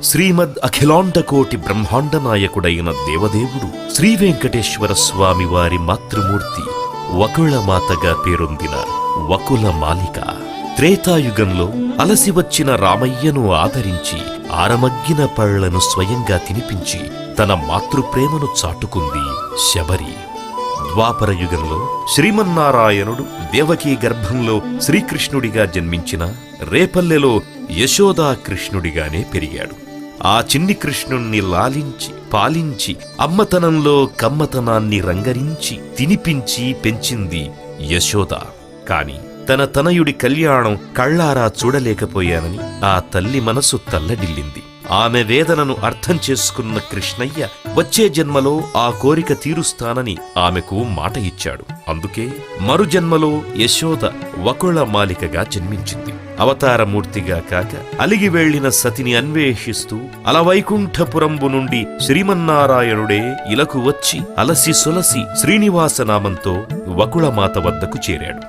శ్రీమద్ అఖిలాండకోటి బ్రహ్మాండ నాయకుడైన దేవదేవుడు శ్రీ వెంకటేశ్వర స్వామి వారి మాతృమూర్తి వకుళమాతగా పేరొందిన వకుల మాలిక త్రేతాయుగంలో అలసి వచ్చిన రామయ్యను ఆదరించి ఆరమగ్గిన పళ్లను స్వయంగా తినిపించి తన మాతృప్రేమను చాటుకుంది శబరి. ద్వాపర యుగంలో శ్రీమన్నారాయణుడు దేవకీ గర్భంలో శ్రీకృష్ణుడిగా జన్మించిన రేపల్లెలో యశోదా కృష్ణుడిగానే పెరిగాడు. ఆ చిన్ని కృష్ణుణ్ణి లాలించి పాలించి అమ్మతనంలో కమ్మతనాన్ని రంగరించి తినిపించి పెంచింది యశోద. కాని తన తనయుడి కళ్యాణం కళ్లారా చూడలేకపోయానని ఆ తల్లి మనసు తల్లడిల్లింది. ఆమె వేదనను అర్థం చేసుకున్న కృష్ణయ్య వచ్చే జన్మలో ఆ కోరిక తీరుస్తానని ఆమెకు మాట ఇచ్చాడు. అందుకే మరుజన్మలో యశోద వకుళమాలికగా జన్మించింది. అవతారమూర్తిగా కాక అలిగి వెళ్లిన సతిని అన్వేషిస్తూ అలవైకుంఠపురంబు నుండి శ్రీమన్నారాయణుడే ఇలకు వచ్చి అలసి సొలసి శ్రీనివాసనామంతో వకుళమాత వద్దకు చేరాడు.